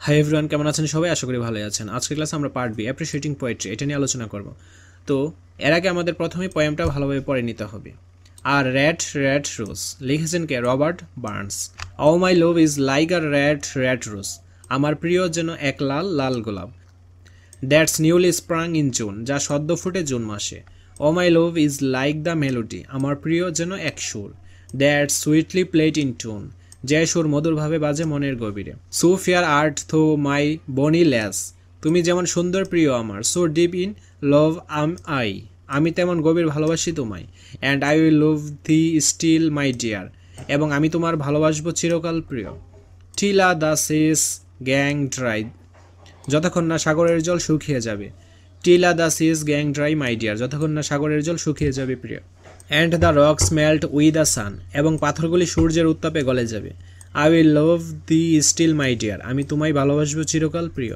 Hi everyone, কেমন আছেন সবাই? আশা করি ভালোই আছেন। আজকের ক্লাসে আমরা পার্ট বি অ্যাপ্রিশিয়েটিং পোয়েট্রি এটা নিয়ে আলোচনা করব। তো এর আগে আমাদের প্রথমে পোয়েমটা ভালোভাবে পড়ে নিতে হবে। আর রেড রেড রোজ লিখেছেন কে? Robert Burns. O my love is like a red red rose, আমার প্রিয় যেন এক লাল লাল গোলাপ। That's newly sprung in June, যা সদ্য ফুটে জুন মাসে। O my love is like the melody, আমার প্রিয় যেন এক সুর। দ্যাটস সুইটলি প্লেড ইন টুন, যে সুর মধুরভাবে বাজে মনের গভীরে। So fair art thou my bonnie lass, তুমি যেমন সুন্দর প্রিয় আমার। So deep in love am I, আমি তেমন গভীর ভালোবাসি তোমায়। And I will love thee still my dear, এবং আমি তোমার ভালোবাসবো চিরকাল প্রিয়। টিলা দ্য সিস গ্যাং ড্রাই, যতক্ষণ না সাগরের জল শুকিয়ে যাবে। Till a the seas gang dry my dear, যতক্ষণ না সাগরের জল শুকিয়ে যাবে প্রিয়। And the rocks melt with the sun, এবং পাথরগুলি সূর্যের উত্তাপে গলে যাবে। I will love thee still my dear, আমি তোমায় ভালোবাসবো চিরকাল প্রিয়।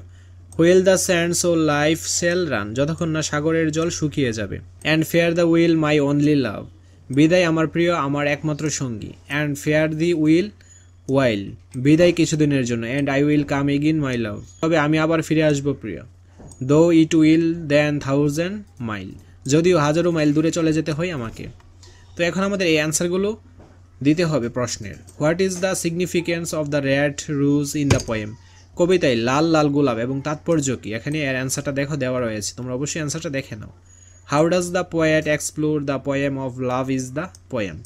While the sands o life shall run, যতক্ষণ না সাগরের জল শুকিয়ে যাবে। And fare the well my only love, বিদায় আমার প্রিয়, আমার একমাত্র সঙ্গী। অ্যান্ড ফেয়ার দি উইল ওয়াইল, বিদায় কিছুদিনের জন্য। অ্যান্ড আই উইল কাম এগিন মাই লাভ, তবে আমি আবার ফিরে আসবো প্রিয়। দো ইট উইল দেন 1000 মাইল, যদিও হাজারো মাইল দূরে চলে যেতে হয় আমাকে। তো এখন আমাদের এই অ্যান্সারগুলো দিতে হবে প্রশ্নের। What is the significance of the red rose in the poem, কবিতায় লাল লাল গোলাপ এবং তাৎপর্য কী? এখানে এর অ্যান্সারটা দেওয়া রয়েছে, তোমরা অবশ্যই অ্যান্সারটা দেখে নাও। How does the poet explore the poem of love is the poem.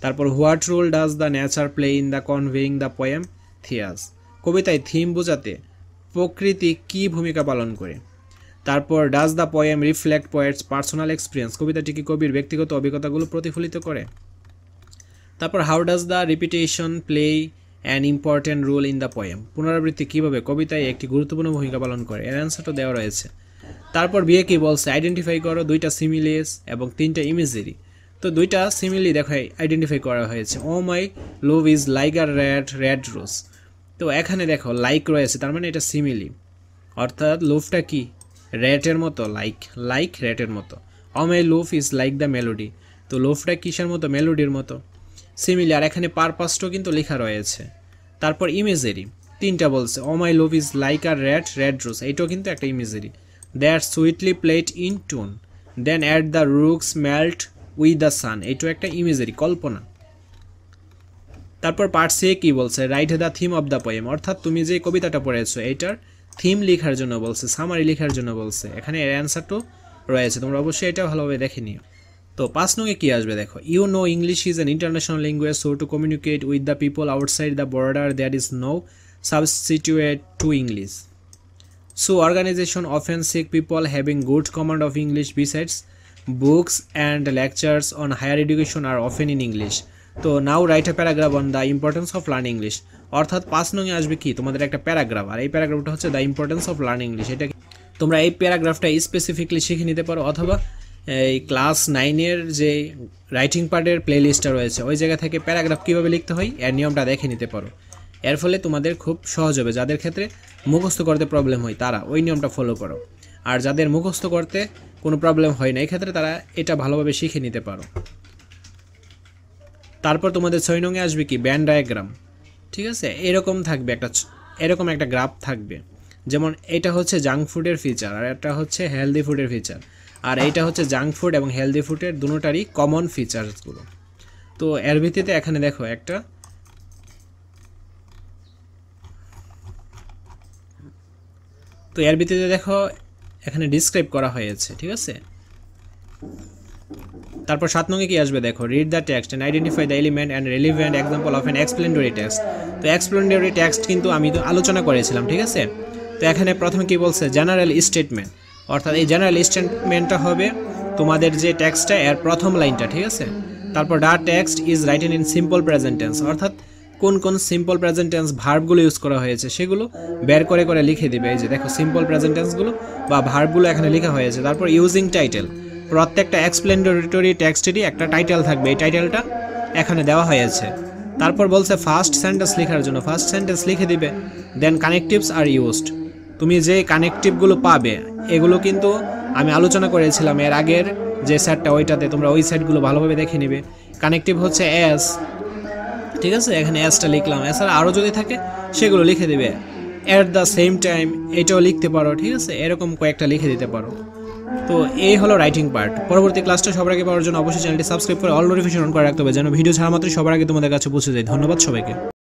তারপর what role does the nature play in the conveying the poem themes, কবিতায় থিম বোঝাতে প্রকৃতি কী ভূমিকা পালন করে। তারপর does the poem reflect poet's personal experience, কবিতাটি কি কবির ব্যক্তিগত অভিজ্ঞতাগুলো প্রতিফলিত করে। তারপর how does the repetition play an important role in the poem, পুনরাবৃত্তি কীভাবে কবিতায় একটি গুরুত্বপূর্ণ ভূমিকা পালন করে। এর অ্যান্সারটা দেওয়া রয়েছে। তারপর বিয়ে কি বলছে? আইডেন্টিফাই করো 2টা সিমিলিস এবং 3টা ইমেজারি। তো 2টা সিমিলি দেখো আইডেন্টিফাই করা হয়েছে। O my love is like a red red rose, তো এখানে দেখো লাইক রয়েছে, তার মানে এটা সিমিলি, অর্থাৎ লোভটা কি রেটের মতো, লাইক লাইক রেটের মতো। O my love is like the melody, তো লোভটা কিসের মতো? মেলোডির মতো, সিমিলি। আর এখানে পারপাসটাও কিন্তু লেখা রয়েছে। তারপর ইমেজারি 3টা বলছে। O my love is like a red red rose, এইটাও কিন্তু একটা imagery. That sweetly played in tune, then at the rocks melt with the sun, এইটাও একটা ইমেজারি, কল্পনা। তারপর পার্ট সি কি বলছে? Write the theme of the poem, অর্থাৎ তুমি যে কবিতাটা পড়েছো এইটার থিম লেখার জন্য বলছে, সামারি লেখার জন্য বলছে। এখানে এর অ্যান্সারটাও রয়েছে, তোমরা অবশ্যই এটা ভালোভাবে দেখে নিও। তো 5 নং কি আসবে দেখো। You know English is an international language, so to communicate with the people outside the border there is no substitute to English. So organization often seek people having good command of English. Besides, books and lectures on higher education are often in English. তো now write a paragraph on the importance of learning English, অর্থাৎ 5 নংয়ে আসবে কি তোমাদের একটা paragraph, আর এই প্যারাগ্রাফটা হচ্ছে the importance of learning English. এটা তোমরা এই প্যারাগ্রাফটা স্পেসিফিকলি শিখে নিতে পারো, অথবা এই ক্লাস 9-এর যে রাইটিং পার্টের প্লে লিস্টটা রয়েছে ওই জায়গা থেকে প্যারাগ্রাফ কীভাবে লিখতে হয় এর নিয়মটা দেখে নিতে পারো। এর ফলে তোমাদের খুব সহজ হবে। যাদের ক্ষেত্রে মুখস্থ করতে প্রবলেম হয় তারা ওই নিয়মটা ফলো করো, আর যাদের মুখস্থ করতে কোনো প্রবলেম হয় না এক্ষেত্রে তারা এটা ভালোভাবে শিখে নিতে পারো। তারপর তোমাদের 6 নংয়ে আসবে কি? Venn diagram. ঠিক আছে, এরকম একটা গ্রাফ থাকবে, যেমন এটা হচ্ছে জাঙ্ক ফুডের ফিচার, আর এটা হচ্ছে হেলদি ফুডের ফিচার, আর এইটা হচ্ছে জাঙ্ক ফুড এবং হেলদি ফুডের দুটোটারই কমন ফিচার্সগুলো। তো এর ভিত্তিতে এখানে দেখো একটা এর ভিত্তিতে দেখো এখানে ডিসক্রাইব করা হয়েছে। ঠিক আছে, তারপর 7 নংয়ে কি আসবে দেখো। Read the text and identify the element and relevant example of an explanatory text. তো এক্সপ্লেনেটরি টেক্সট কিন্তু আমি তো আলোচনা করেছিলাম। ঠিক আছে, তো এখানে প্রথমে কি বলছে? জেনারেল স্টেটমেন্ট, অর্থাৎ এই জেনারেল স্টেটমেন্টটা হবে তোমাদের যে টেক্সটটা এর প্রথম লাইনটা। ঠিক আছে, তারপর the text is written in simple present tense, অর্থাৎ কোন কোন সিম্পল প্রেজেন্ট টেন্স ভার্বগুলো ইউজ করা হয়েছে সেগুলো বের করে করে লিখে দিবে। এই যে দেখো সিম্পল প্রেজেন্ট টেন্সগুলো বা ভার্বগুলো এখানে লেখা হয়েছে। তারপর ইউজিং টাইটেল, প্রত্যেকটা এক্সপ্লেনেটরি টেক্সটেরই একটা টাইটেল থাকবে, এই টাইটেলটা এখানে দেওয়া হয়েছে। তারপর বলছে ফার্স্ট সেন্টেন্স লেখার জন্য ফার্স্ট সেন্টেন্স লিখে দিবে। দেন কানেকটিভস আর ইউজড, তুমি যে কানেকটিভগুলো পাবে এগুলো কিন্তু আমি আলোচনা করেছিলাম এর আগের যে সেটটা ওইটাতে, তোমরা ওই সেটগুলো ভালোভাবে দেখে নিবে। কানেকটিভ হচ্ছে এস, ঠিক আছে, এখানে এসটা লিখলাম, এছাড়া আরও যদি থাকে সেগুলো লিখে দেবে। অ্যাট দ্য সেম টাইম এটাও লিখতে পারো, ঠিক আছে, এরকম কয়েকটা লিখে দিতে পারো। তো এই হলো রাইটিং পার্ট। পরবর্তী ক্লাসটা সবার আগে পাওয়ার জন্য অবশ্যই চ্যানেলটি সাবস্ক্রাইব করে অল নোটিফিকেশন অন করে রাখতে হবে, যেন ভিডিও ছাড়া মাত্রই সবার আগে তোমাদের কাছে পৌঁছে যায়। ধন্যবাদ সবাইকে।